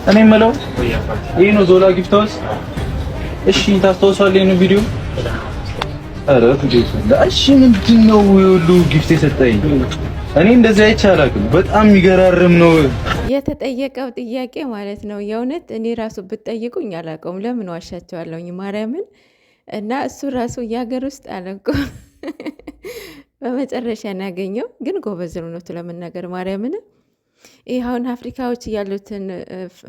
እኔ የምለው ይሄ ነው ዞላ ጊፍት ሃውስ። እሺ ታስታውሳለህ ይሄን ቪዲዮ? ኧረ እሺ ምንድነው ሁሉ ጊፍት የሰጠኝ? እኔ እንደዚህ አይቼ አላውቅም። በጣም የሚገራርም ነው የተጠየቀው ጥያቄ ማለት ነው። የእውነት እኔ ራሱ ብትጠይቁኝ አላውቀውም። ለምን ዋሻቸዋለሁኝ ማርያምን። እና እሱ ራሱ የሀገር ውስጥ አላውቀውም። በመጨረሻ ያገኘው ግን ጎበዝ ነው እውነቱ ለመናገር ማርያምን። ይህ አሁን አፍሪካዎች ያሉትን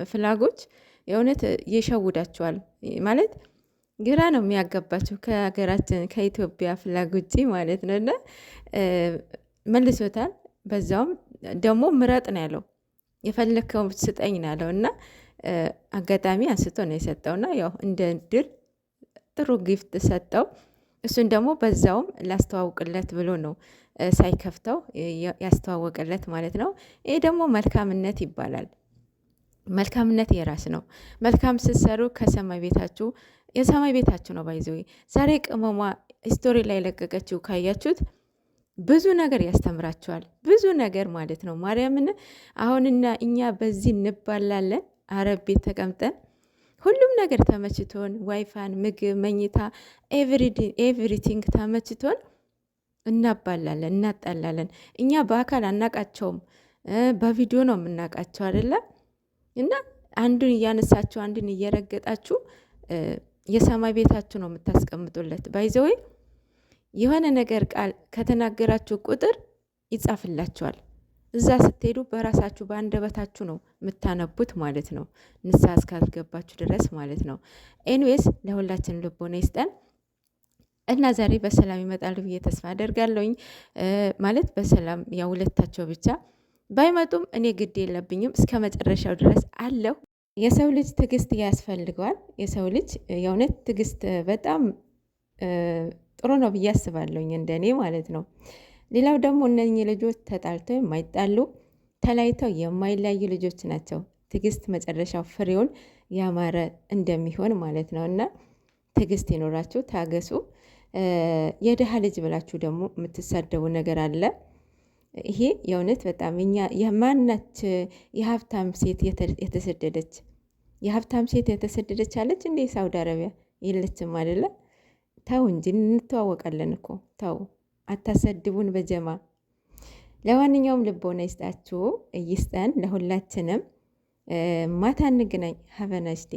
ፍላጎች የእውነት ይሸውዳቸዋል ማለት ግራ ነው የሚያጋባቸው ከሀገራችን ከኢትዮጵያ ፍላግ ውጪ ማለት ነው። እና መልሶታል። በዛውም ደግሞ ምረጥ ነው ያለው፣ የፈለግከው ስጠኝ ነው ያለው። እና አጋጣሚ አንስቶ ነው የሰጠውና ያው እንደ ድል ጥሩ ጊፍት ሰጠው። እሱን ደግሞ በዛውም ላስተዋውቅለት ብሎ ነው ሳይከፍተው ያስተዋወቅለት ማለት ነው። ይሄ ደግሞ መልካምነት ይባላል። መልካምነት የራስ ነው። መልካም ስትሰሩ ከሰማይ ቤታችሁ የሰማይ ቤታችሁ ነው። ባይዘዌ ዛሬ ቅመሟ ስቶሪ ላይ ለቀቀችው ካያችሁት ብዙ ነገር ያስተምራቸዋል። ብዙ ነገር ማለት ነው። ማርያምን አሁንና እኛ በዚህ እንባላለን አረብ ቤት ተቀምጠን ሁሉም ነገር ተመችቶን ዋይፋን፣ ምግብ፣ መኝታ ኤቭሪቲንግ ተመችቶን እናባላለን፣ እናጣላለን። እኛ በአካል አናቃቸውም፣ በቪዲዮ ነው የምናውቃቸው አይደለም። እና አንዱን እያነሳችሁ አንዱን እየረገጣችሁ የሰማይ ቤታችሁ ነው የምታስቀምጡለት። ባይዘወይ የሆነ ነገር ቃል ከተናገራችሁ ቁጥር ይጻፍላችኋል። እዛ ስትሄዱ በራሳችሁ በአንደበታችሁ ነው የምታነቡት ማለት ነው፣ ንስሐ እስካልገባችሁ ድረስ ማለት ነው። ኤንዌስ ለሁላችን ልቦና ይስጠን እና ዛሬ በሰላም ይመጣሉ ብዬ ተስፋ አደርጋለሁኝ። ማለት በሰላም ያው ሁለታቸው ብቻ ባይመጡም እኔ ግድ የለብኝም፣ እስከ መጨረሻው ድረስ አለሁ። የሰው ልጅ ትዕግስት ያስፈልገዋል። የሰው ልጅ የእውነት ትዕግስት በጣም ጥሩ ነው ብዬ አስባለሁኝ፣ እንደኔ ማለት ነው። ሌላው ደግሞ እነኚህ ልጆች ተጣልተው የማይጣሉ ተለያይተው የማይለያዩ ልጆች ናቸው። ትዕግስት መጨረሻው ፍሬውን ያማረ እንደሚሆን ማለት ነው። እና ትዕግስት ይኖራችሁ፣ ታገሱ። የድሃ ልጅ ብላችሁ ደግሞ የምትሳደቡ ነገር አለ። ይሄ የእውነት በጣም እኛ የማናች የሀብታም ሴት የተሰደደች የሀብታም ሴት የተሰደደች አለች እንዴ? ሳውዲ አረቢያ የለችም አይደለ? ተው እንጂ እንተዋወቃለን እኮ ተው፣ አታሰድቡን በጀማ። ለማንኛውም ልቦና ይስጣችሁ፣ ይስጠን ለሁላችንም። ማታ እንገናኝ። ሀበናሽዴ